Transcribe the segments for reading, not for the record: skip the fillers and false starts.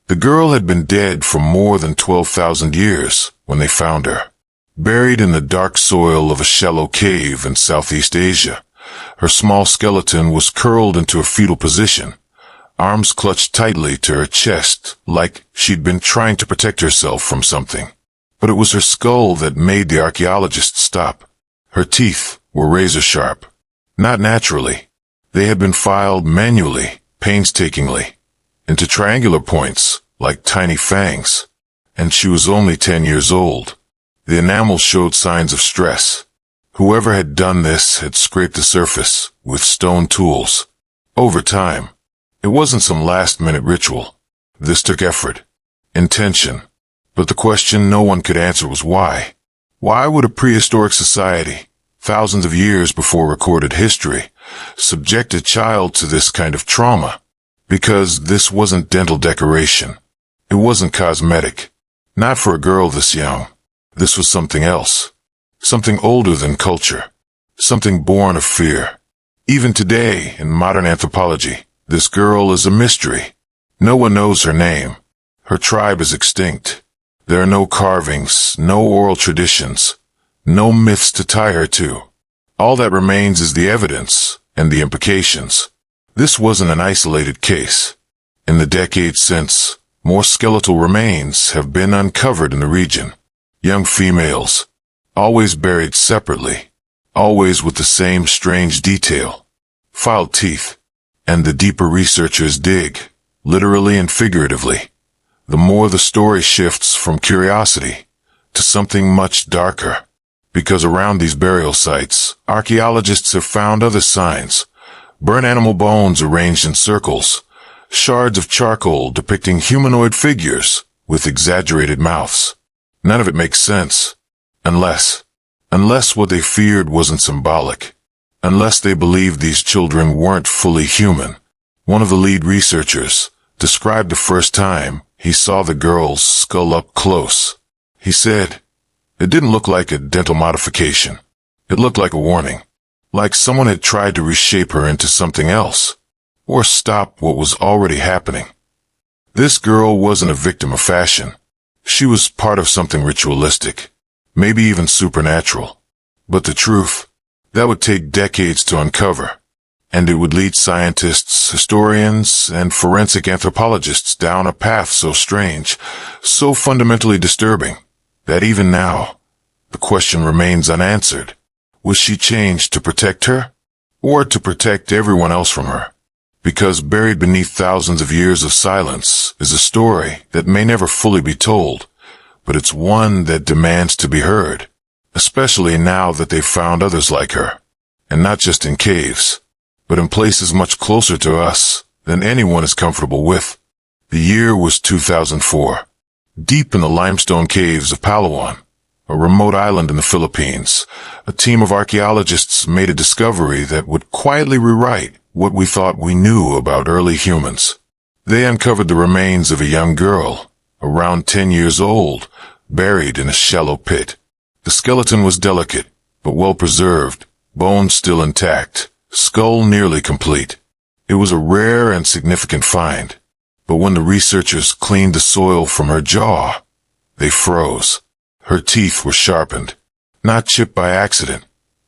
The girl had been dead for more than 12,000 years when they found her, buried in the dark soil of a shallow cave in Southeast Asia. Her small skeleton was curled into a fetal position, arms clutched tightly to her chest like she'd been trying to protect herself from something. But it was her skull that made the archaeologists stop. Her teeth were razor sharp. Not naturally. They had been filed manually, painstakingly, into triangular points like tiny fangs. And she was only 10 years old. The enamel showed signs of stress. Whoever had done this had scraped the surface with stone tools. Over time, it wasn't some last-minute ritual. This took effort, intention. But the question no one could answer was why. Why would a prehistoric society, thousands of years before recorded history, subject a child to this kind of trauma? Because this wasn't dental decoration. It wasn't cosmetic. Not for a girl this young. This was something else. Something older than culture. Something born of fear. Even today, in modern anthropology, this girl is a mystery. No one knows her name. Her tribe is extinct. There are no carvings, no oral traditions, no myths to tie her to. All that remains is the evidence and the implications. This wasn't an isolated case. In the decades since, more skeletal remains have been uncovered in the region. Young females, always buried separately, always with the same strange detail. Filed teeth. And the deeper researchers dig, literally and figuratively, the more the story shifts from curiosity to something much darker. Because around these burial sites, archaeologists have found other signs. Burnt animal bones arranged in circles, shards of charcoal depicting humanoid figures with exaggerated mouths. None of it makes sense. Unless what they feared wasn't symbolic. Unless they believed these children weren't fully human. One of the lead researchers described the first time he saw the girl's skull up close. He said, "It didn't look like a dental modification. It looked like a warning. Like someone had tried to reshape her into something else, or stop what was already happening." This girl wasn't a victim of fashion. She was part of something ritualistic, maybe even supernatural. But the truth, that would take decades to uncover, and it would lead scientists, historians, and forensic anthropologists down a path so strange, so fundamentally disturbing, that even now, the question remains unanswered. Was she changed to protect her, or to protect everyone else from her? Because buried beneath thousands of years of silence is a story that may never fully be told, but it's one that demands to be heard. Especially now that they've found others like her, and not just in caves, but in places much closer to us than anyone is comfortable with. The year was 2004. Deep in the limestone caves of Palawan, a remote island in the Philippines, a team of archaeologists made a discovery that would quietly rewrite what we thought we knew about early humans. They uncovered the remains of a young girl, around 10 years old, buried in a shallow pit. The skeleton was delicate, but well preserved, bones still intact, skull nearly complete. It was a rare and significant find, but when the researchers cleaned the soil from her jaw, they froze. Her teeth were sharpened, not chipped by accident,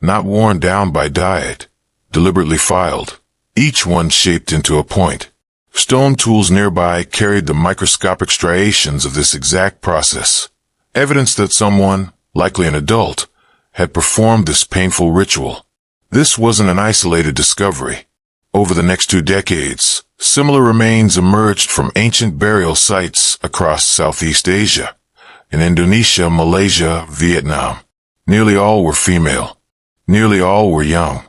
not worn down by diet, deliberately filed, each one shaped into a point. Stone tools nearby carried the microscopic striations of this exact process, evidence that someone, likely an adult, had performed this painful ritual. This wasn't an isolated discovery. Over the next 2 decades, similar remains emerged from ancient burial sites across Southeast Asia, in Indonesia, Malaysia, Vietnam. Nearly all were female. Nearly all were young.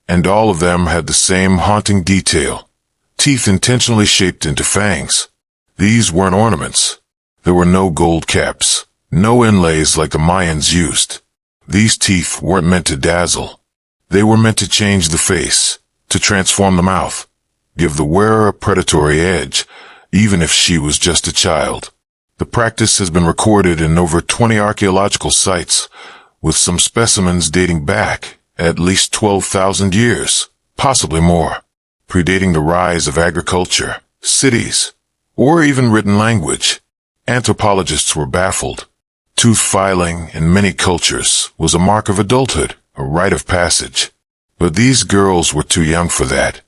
And all of them had the same haunting detail. Teeth intentionally shaped into fangs. These weren't ornaments. There were no gold caps. No inlays like the Mayans used. These teeth weren't meant to dazzle. They were meant to change the face, to transform the mouth, give the wearer a predatory edge, even if she was just a child. The practice has been recorded in over 20 archaeological sites, with some specimens dating back at least 12,000 years, possibly more, predating the rise of agriculture, cities, or even written language. Anthropologists were baffled. Tooth filing in many cultures was a mark of adulthood, a rite of passage. But these girls were too young for that,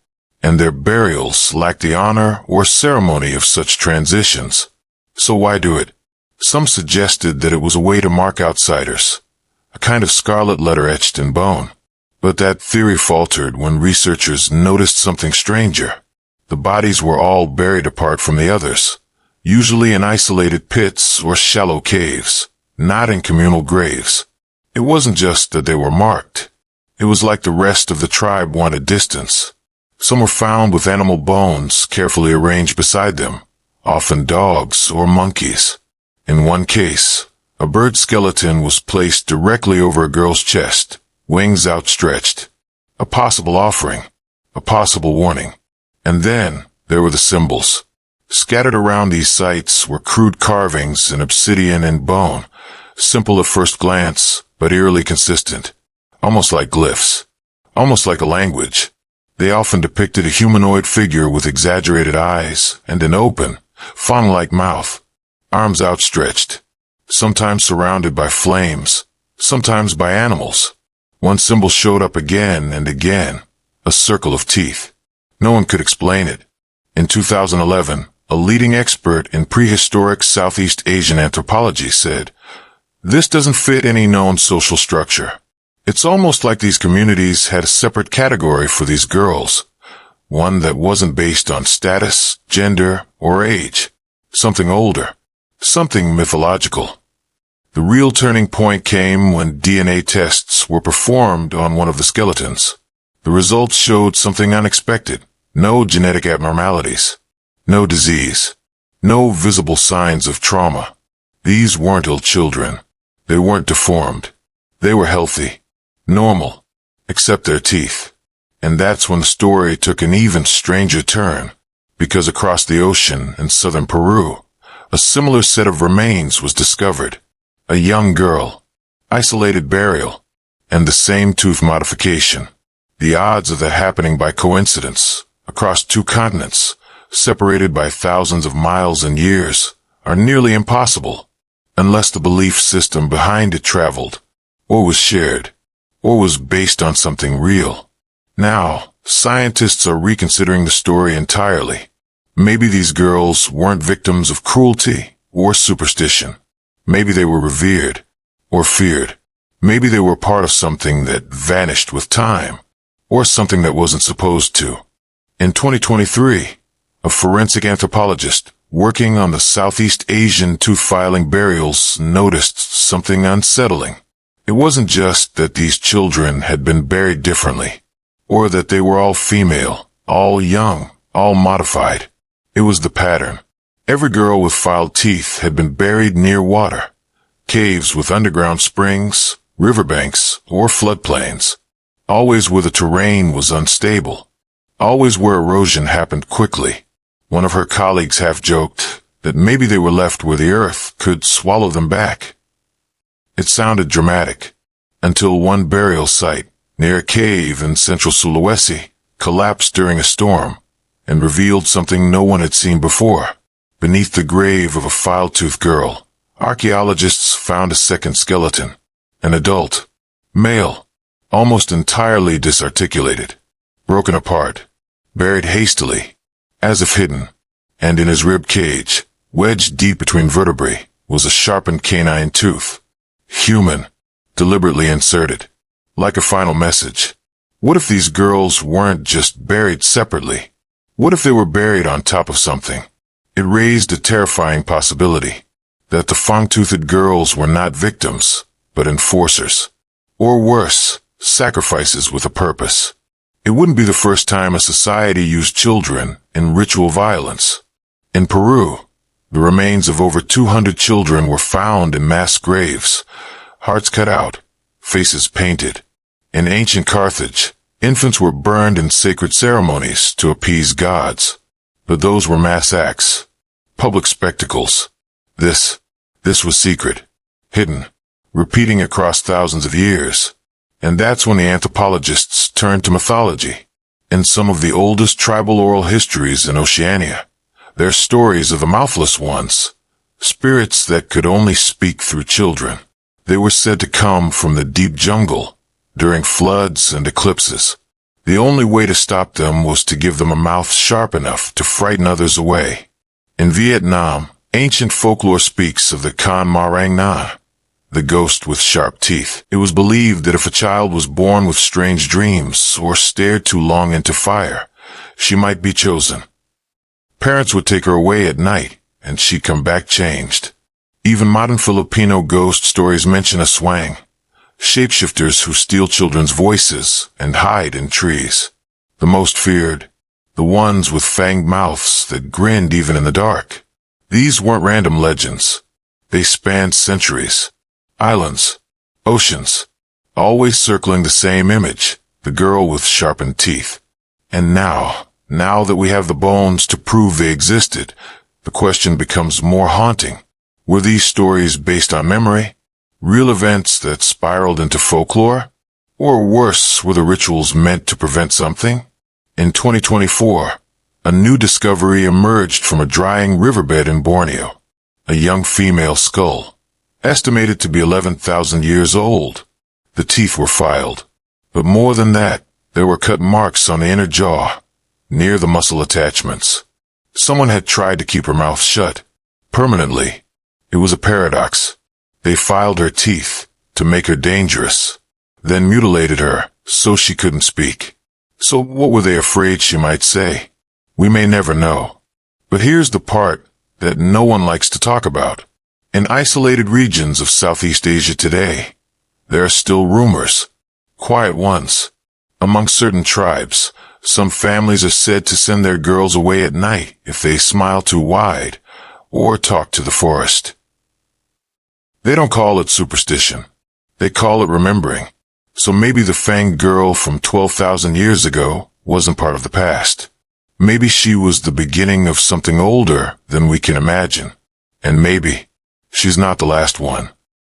and their burials lacked the honor or ceremony of such transitions. So why do it? Some suggested that it was a way to mark outsiders, a kind of scarlet letter etched in bone. But that theory faltered when researchers noticed something stranger. The bodies were all buried apart from the others, usually in isolated pits or shallow caves, not in communal graves. It wasn't just that they were marked. It was like the rest of the tribe wanted distance. Some were found with animal bones carefully arranged beside them, often dogs or monkeys. In one case, a bird skeleton was placed directly over a girl's chest, wings outstretched. A possible offering, a possible warning. And then there were the symbols. Scattered around these sites were crude carvings in obsidian and bone, simple at first glance, but eerily consistent. Almost like glyphs. Almost like a language. They often depicted a humanoid figure with exaggerated eyes and an open, fang-like mouth. Arms outstretched. Sometimes surrounded by flames. Sometimes by animals. One symbol showed up again and again. A circle of teeth. No one could explain it. In 2011, a leading expert in prehistoric Southeast Asian anthropology said, "This doesn't fit any known social structure. It's almost like these communities had a separate category for these girls, one that wasn't based on status, gender, or age. Something older. Something mythological." The real turning point came when DNA tests were performed on one of the skeletons. The results showed something unexpected. No genetic abnormalities. No disease. No visible signs of trauma. These weren't ill children. They weren't deformed. They were healthy. Normal. Except their teeth. And that's when the story took an even stranger turn. Because across the ocean in southern Peru, a similar set of remains was discovered. A young girl. Isolated burial. And the same tooth modification. The odds of that happening by coincidence, across two continents, separated by thousands of miles and years, are nearly impossible, unless the belief system behind it traveled, or was shared, or was based on something real. Now, scientists are reconsidering the story entirely. Maybe these girls weren't victims of cruelty or superstition. Maybe they were revered, or feared. Maybe they were part of something that vanished with time, or something that wasn't supposed to. In 2023, a forensic anthropologist working on the Southeast Asian tooth-filing burials noticed something unsettling. It wasn't just that these children had been buried differently, or that they were all female, all young, all modified. It was the pattern. Every girl with filed teeth had been buried near water, caves with underground springs, riverbanks, or floodplains. Always where the terrain was unstable. Always where erosion happened quickly. One of her colleagues half-joked that maybe they were left where the earth could swallow them back. It sounded dramatic, until one burial site, near a cave in central Sulawesi, collapsed during a storm, and revealed something no one had seen before. Beneath the grave of a file-toothed girl, archaeologists found a second skeleton. An adult. Male. Almost entirely disarticulated. Broken apart. Buried hastily. As if hidden. And in his rib cage, wedged deep between vertebrae, was a sharpened canine tooth. Human. Deliberately inserted. Like a final message. What if these girls weren't just buried separately? What if they were buried on top of something? It raised a terrifying possibility. That the fang-toothed girls were not victims, but enforcers. Or worse, sacrifices with a purpose. It wouldn't be the first time a society used children in ritual violence. In Peru, the remains of over 200 children were found in mass graves, hearts cut out, faces painted. In ancient Carthage, infants were burned in sacred ceremonies to appease gods. But those were mass acts, public spectacles. This was secret, hidden, repeating across thousands of years. And that's when the anthropologists turned to mythology. In some of the oldest tribal oral histories in Oceania, They're stories of the Mouthless ones, spirits that could only speak through children. They were said to come from the deep jungle during floods and eclipses. The only way to stop them was to give them a mouth sharp enough to frighten others away. In Vietnam, ancient folklore speaks of the Con Marang Na, the ghost with sharp teeth. It was believed that if a child was born with strange dreams or stared too long into fire, she might be chosen. Parents would take her away at night, and she'd come back changed. Even modern Filipino ghost stories mention aswang, shapeshifters who steal children's voices and hide in trees. The most feared, the ones with fanged mouths that grinned even in the dark. These weren't random legends. They spanned centuries, islands, oceans, always circling the same image, the girl with sharpened teeth. And now that we have the bones to prove they existed, the question becomes more haunting. Were these stories based on memory? Real events that spiraled into folklore? Or worse, were the rituals meant to prevent something? In 2024, a new discovery emerged from a drying riverbed in Borneo. A young female skull, estimated to be 11,000 years old. The teeth were filed. But more than that, there were cut marks on the inner jaw, near the muscle attachments. Someone had tried to keep her mouth shut, permanently. It was a paradox. They filed her teeth to make her dangerous, then mutilated her so she couldn't speak. So what were they afraid she might say? We may never know. But here's the part that no one likes to talk about. In isolated regions of Southeast Asia today, there are still rumors, quiet ones. Among certain tribes, some families are said to send their girls away at night if they smile too wide or talk to the forest. They don't call it superstition. They call it remembering. So maybe the fanged girl from 12,000 years ago wasn't part of the past. Maybe she was the beginning of something older than we can imagine. And maybe she's not the last one.